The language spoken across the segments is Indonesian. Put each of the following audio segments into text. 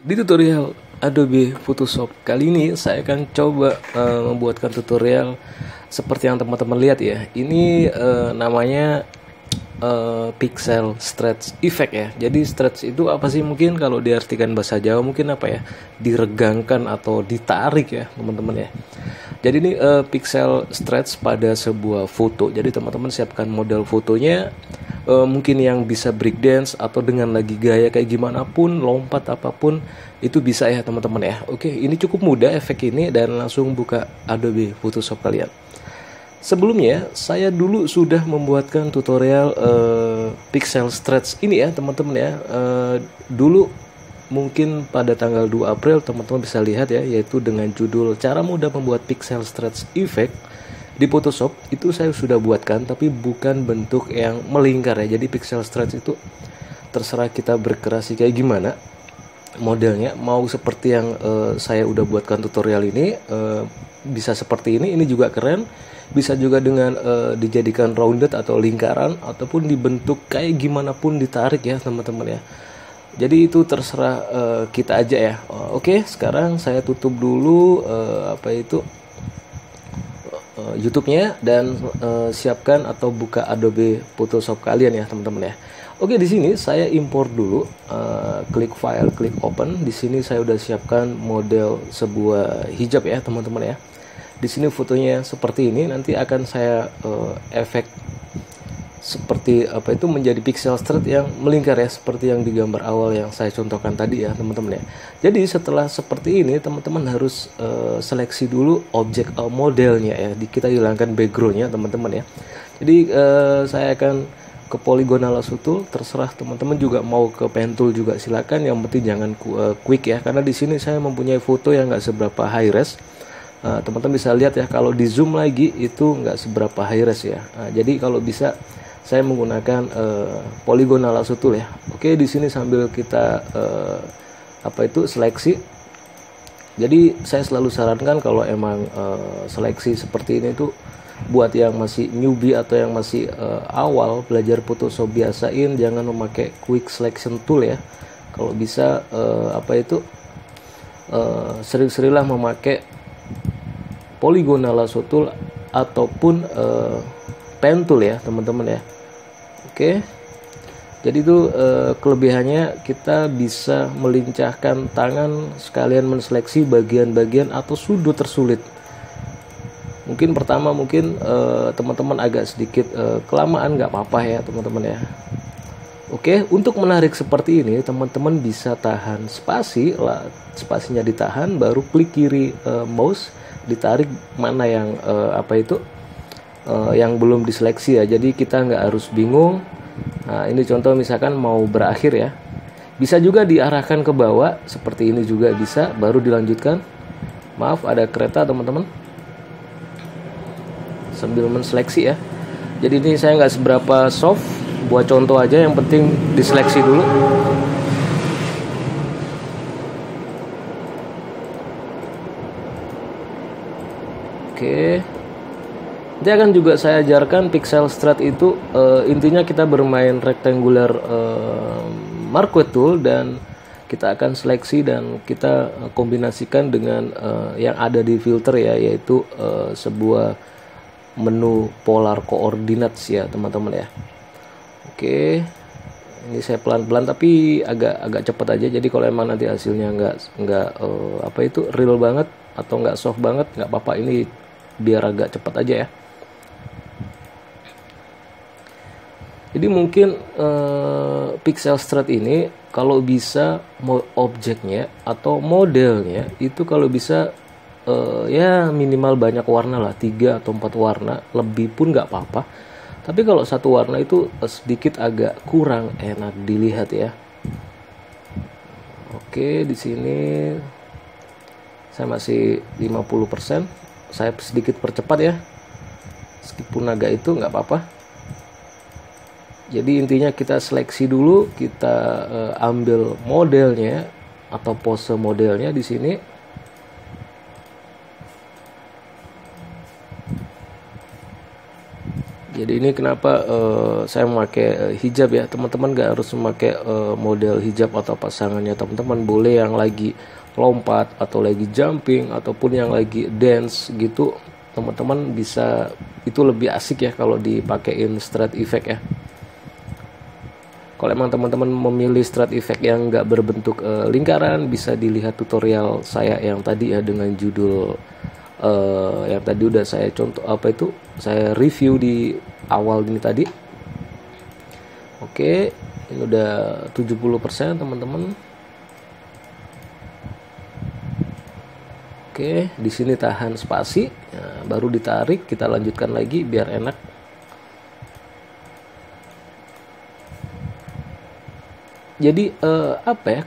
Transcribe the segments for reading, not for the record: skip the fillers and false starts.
Di tutorial Adobe Photoshop kali ini saya akan coba membuatkan tutorial seperti yang teman-teman lihat ya. Ini namanya pixel stretch effect ya. Jadi stretch itu apa sih? Mungkin kalau diartikan bahasa Jawa mungkin apa ya? Diregangkan atau ditarik ya, teman-teman ya. Jadi ini pixel stretch pada sebuah foto. Jadi teman-teman siapkan model fotonya, mungkin yang bisa breakdance atau dengan lagi gaya kayak gimana pun, lompat apapun itu bisa ya teman-teman ya. Oke, ini cukup mudah efek ini dan langsung buka Adobe Photoshop kalian. Sebelumnya saya dulu sudah membuatkan tutorial pixel stretch ini ya teman-teman ya. Dulu mungkin pada tanggal 2 April teman-teman bisa lihat ya, yaitu dengan judul cara mudah membuat pixel stretch effect di Photoshop. Itu saya sudah buatkan tapi bukan bentuk yang melingkar ya. Jadi pixel stretch itu terserah kita berkreasi kayak gimana modelnya, mau seperti yang saya udah buatkan tutorial ini, bisa seperti ini juga keren. Bisa juga dengan dijadikan rounded atau lingkaran, ataupun dibentuk kayak gimana pun ditarik ya teman-teman ya. Jadi itu terserah kita aja ya. Oke, sekarang saya tutup dulu YouTube-nya dan siapkan atau buka Adobe Photoshop kalian ya teman-teman ya. Oke, di sini saya import dulu, klik file, klik open. Di sini saya udah siapkan model sebuah hijab ya teman-teman ya. Di sini fotonya seperti ini, nanti akan saya efek seperti menjadi pixel stretch yang melingkar ya, seperti yang di gambar awal yang saya contohkan tadi ya teman-teman ya. Jadi setelah seperti ini teman-teman harus seleksi dulu objek modelnya ya. Kita hilangkan backgroundnya teman-teman ya. Jadi saya akan ke polygonal lasso tool, terserah teman-teman juga mau ke pen tool juga silakan, yang penting jangan quick ya, karena di sini saya mempunyai foto yang nggak seberapa high res. Teman-teman bisa lihat ya, kalau di zoom lagi itu nggak seberapa high res ya. Jadi kalau bisa saya menggunakan polygonal lasso tool ya. Oke, di sini sambil kita seleksi. Jadi saya selalu sarankan kalau emang seleksi seperti ini tuh buat yang masih newbie atau yang masih awal belajar Photoshop, biasain jangan memakai quick selection tool ya. Kalau bisa sering-seringlah memakai polygonal lasso tool ataupun pen tool ya teman-teman ya. Oke, jadi itu kelebihannya, kita bisa melincahkan tangan sekalian menseleksi bagian-bagian atau sudut tersulit. Mungkin pertama teman-teman agak sedikit kelamaan, nggak apa-apa ya teman-teman ya. Oke, untuk menarik seperti ini teman-teman bisa tahan spasi lah, spasinya ditahan, baru klik kiri mouse, ditarik mana yang yang belum diseleksi ya. Jadi kita nggak harus bingung. Nah, ini contoh misalkan mau berakhir ya, bisa juga diarahkan ke bawah seperti ini juga bisa, baru dilanjutkan. Maaf, ada kereta teman-teman, sambil menseleksi ya. Jadi ini saya nggak seberapa soft, buat contoh aja, yang penting diseleksi dulu. Oke, nanti akan juga saya ajarkan pixel stretch itu intinya kita bermain rectangular marquee tool, dan kita akan seleksi dan kita kombinasikan dengan yang ada di filter ya, yaitu sebuah menu polar coordinates ya teman-teman ya. Oke, ini saya pelan-pelan tapi agak cepat aja. Jadi kalau emang nanti hasilnya nggak real banget atau nggak soft banget, nggak apa-apa, ini biar agak cepat aja ya. Jadi mungkin pixel stretch ini kalau bisa objeknya atau modelnya itu kalau bisa ya minimal banyak warna lah, 3 atau 4 warna, lebih pun nggak apa-apa. Tapi kalau satu warna itu sedikit agak kurang enak dilihat ya. Oke, di sini saya masih 50%, saya sedikit percepat ya, meskipun agak itu nggak apa-apa. Jadi intinya kita seleksi dulu, kita ambil modelnya atau pose modelnya di sini. Jadi ini kenapa saya memakai hijab ya, teman-teman gak harus memakai model hijab atau pasangannya, teman-teman boleh yang lagi lompat atau lagi jumping ataupun yang lagi dance gitu, teman-teman bisa, itu lebih asik ya kalau dipakein straight effect ya. Kalau emang teman-teman memilih straight effect yang nggak berbentuk lingkaran, bisa dilihat tutorial saya yang tadi ya dengan judul yang tadi udah saya contoh saya review di awal ini tadi. Oke, ini udah 70% teman-teman. Oke, di sini tahan spasi, baru ditarik, kita lanjutkan lagi biar enak. Jadi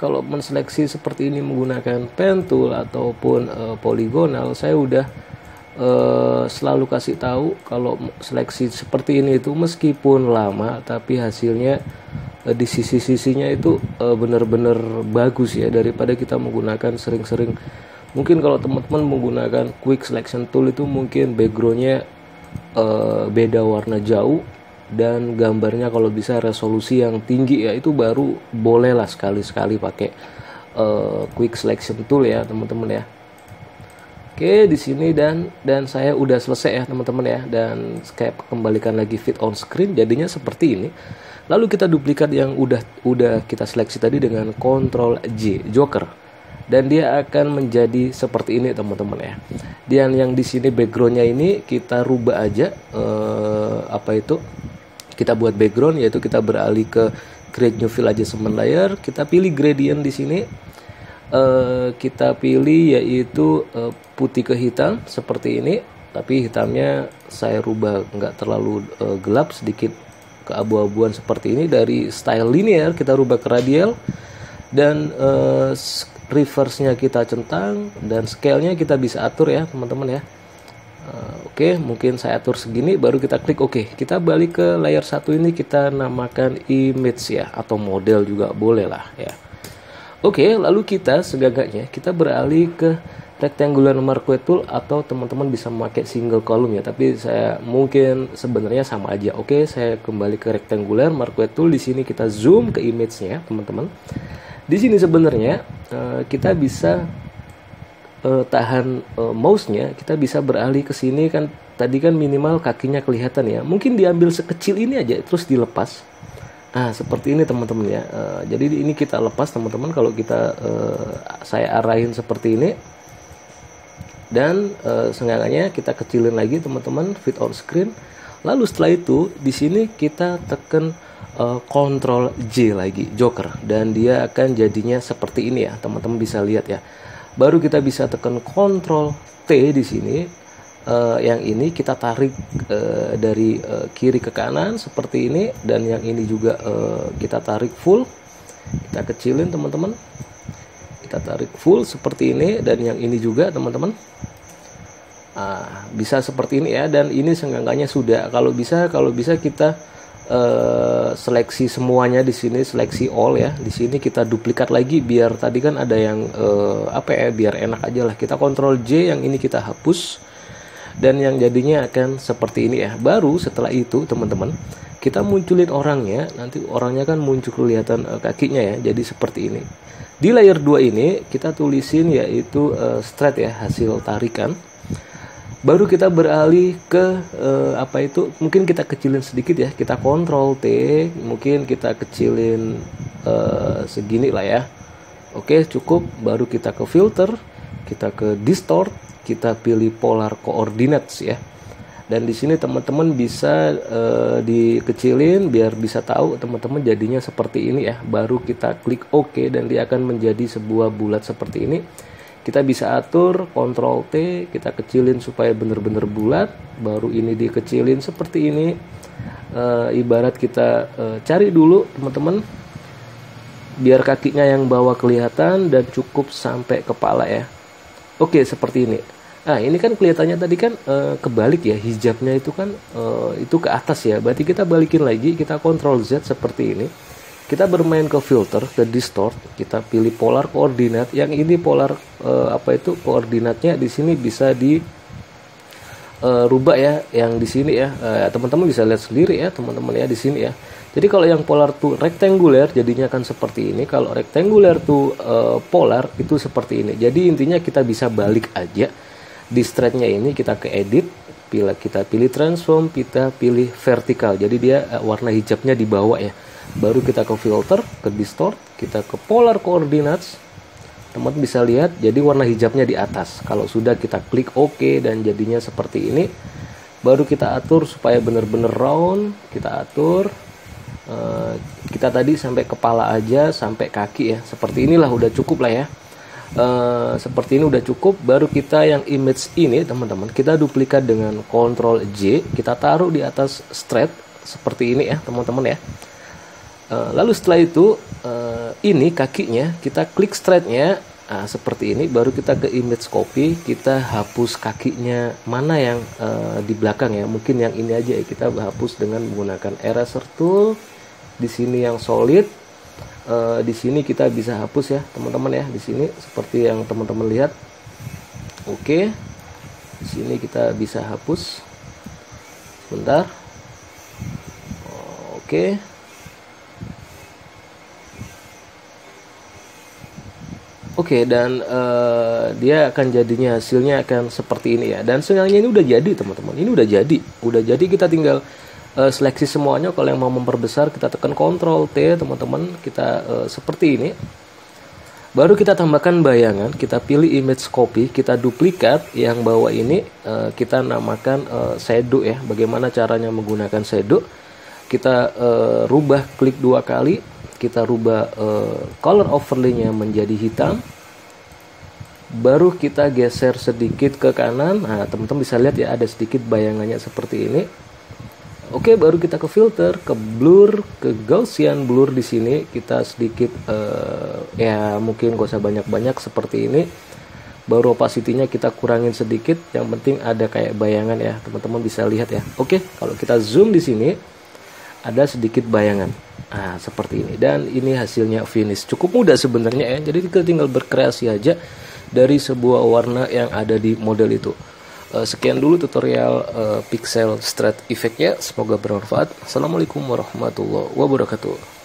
kalau menseleksi seperti ini menggunakan pen tool ataupun poligonal, saya udah selalu kasih tahu kalau seleksi seperti ini itu meskipun lama tapi hasilnya di sisi-sisinya itu benar-benar bagus ya, daripada kita menggunakan sering-sering. Mungkin kalau teman-teman menggunakan quick selection tool itu mungkin backgroundnya beda warna jauh, dan gambarnya kalau bisa resolusi yang tinggi ya, itu baru bolehlah sekali-sekali pakai quick selection tool ya teman-teman ya. Oke, di sini dan saya udah selesai ya teman-teman ya, dan kayak kembalikan lagi fit on screen jadinya seperti ini. Lalu kita duplikat yang udah kita seleksi tadi dengan Ctrl J Joker, dan dia akan menjadi seperti ini teman-teman ya. Dan yang di sini backgroundnya ini kita rubah aja, kita buat background, yaitu kita beralih ke create new fill adjustment layer, kita pilih gradient di sini, kita pilih yaitu putih ke hitam seperti ini, tapi hitamnya saya rubah nggak terlalu gelap, sedikit keabu-abuan seperti ini. Dari style linear kita rubah ke radial, dan reverse-nya kita centang, dan scale-nya kita bisa atur ya teman-teman ya. Oke, mungkin saya atur segini, baru kita klik oke. Kita balik ke layer 1 ini, kita namakan image ya, atau model juga boleh lah ya. Oke, lalu kita segagaknya kita beralih ke rectangular marquee tool, atau teman-teman bisa memakai single column ya, tapi saya mungkin sebenarnya sama aja. Oke, saya kembali ke rectangular marquee tool. Di sini kita zoom ke image-nya teman-teman. Di sini sebenarnya kita bisa tahan mouse-nya, kita bisa beralih ke sini kan. Tadi kan minimal kakinya kelihatan ya, mungkin diambil sekecil ini aja terus dilepas. Nah seperti ini teman-teman ya. Jadi ini kita lepas teman-teman, kalau kita saya arahin seperti ini, dan seenggaknya kita kecilin lagi teman-teman, fit on screen. Lalu setelah itu di sini kita tekan Ctrl J lagi Joker, dan dia akan jadinya seperti ini ya teman-teman, bisa lihat ya. Baru kita bisa tekan Ctrl T di sini, yang ini kita tarik dari kiri ke kanan seperti ini, dan yang ini juga kita tarik full, kita kecilin teman-teman, kita tarik full seperti ini, dan yang ini juga teman-teman. Bisa seperti ini ya, dan ini seenggaknya sudah. Kalau bisa kita seleksi semuanya di sini, seleksi all ya. Di sini kita duplikat lagi biar tadi kan ada yang biar enak aja lah. Kita Ctrl J, yang ini kita hapus, dan yang jadinya akan seperti ini ya. Baru setelah itu teman-teman, kita munculin orangnya. Nanti orangnya kan muncul kelihatan kakinya ya, jadi seperti ini. Di layer 2 ini kita tulisin yaitu straight ya, hasil tarikan. Baru kita beralih ke mungkin kita kecilin sedikit ya, kita Ctrl T, mungkin kita kecilin segini lah ya. Oke, cukup. Baru kita ke filter, kita ke distort, kita pilih polar coordinates ya. Dan di sini teman-teman bisa dikecilin biar bisa tahu teman-teman jadinya seperti ini ya. Baru kita klik OK, dan dia akan menjadi sebuah bulat seperti ini. Kita bisa atur Ctrl T, kita kecilin supaya benar-benar bulat. Baru ini dikecilin seperti ini. Ibarat kita cari dulu teman-teman, biar kakinya yang bawah kelihatan dan cukup sampai kepala ya. Oke, seperti ini. Nah ini kan kelihatannya tadi kan kebalik ya, hijabnya itu kan itu ke atas ya. Berarti kita balikin lagi, kita Ctrl Z seperti ini. Kita bermain ke filter, ke distort, kita pilih polar koordinat. Yang ini polar koordinatnya di sini bisa di rubah ya yang di sini ya. Teman-teman bisa lihat sendiri ya teman-teman ya di sini ya. Jadi kalau yang polar to rectangular jadinya kan seperti ini. Kalau rectangular to polar itu seperti ini. Jadi intinya kita bisa balik aja. Di straightnya ini kita ke edit, kita pilih transform, kita pilih vertikal. Jadi dia warna hijabnya di bawah ya. Baru kita ke filter, ke distort, kita ke polar coordinates. Teman bisa lihat jadi warna hijabnya di atas. Kalau sudah kita klik OK dan jadinya seperti ini. Baru kita atur supaya benar-benar round, kita atur. Kita tadi sampai kepala aja, sampai kaki ya, seperti inilah udah cukup lah ya. Seperti ini udah cukup. Baru kita yang image ini teman-teman, kita duplikat dengan Ctrl J, kita taruh di atas straight seperti ini ya teman-teman ya. Lalu setelah itu ini kakinya kita klik straightnya seperti ini. Baru kita ke image copy, kita hapus kakinya mana yang di belakang ya, mungkin yang ini aja ya, kita hapus dengan menggunakan eraser tool. Di sini yang solid, di sini kita bisa hapus ya teman-teman ya, di sini seperti yang teman-teman lihat. Oke, di sini kita bisa hapus sebentar. Oke. Oke, dan dia akan jadinya hasilnya akan seperti ini ya. Dan sinyalnya ini udah jadi teman-teman, ini udah jadi kita tinggal seleksi semuanya. Kalau yang mau memperbesar kita tekan Ctrl T teman-teman, kita seperti ini. Baru kita tambahkan bayangan, kita pilih image copy, kita duplikat yang bawah ini, kita namakan shadow ya. Bagaimana caranya menggunakan shadow? Kita rubah, klik 2 kali, kita rubah color overlay-nya menjadi hitam. Baru kita geser sedikit ke kanan. Nah, teman-teman bisa lihat ya ada sedikit bayangannya seperti ini. Oke, baru kita ke filter, ke blur, ke Gaussian blur. Di sini kita sedikit ya mungkin gak usah banyak-banyak seperti ini. Baru opacity-nya kita kurangin sedikit, yang penting ada kayak bayangan ya, teman-teman bisa lihat ya. Oke, kalau kita zoom di sini ada sedikit bayangan. Nah, seperti ini. Dan ini hasilnya finish. Cukup mudah sebenarnya ya. Jadi kita tinggal berkreasi aja dari sebuah warna yang ada di model itu. Sekian dulu tutorial pixel straight effect-nya. Semoga bermanfaat. Assalamualaikum warahmatullahi wabarakatuh.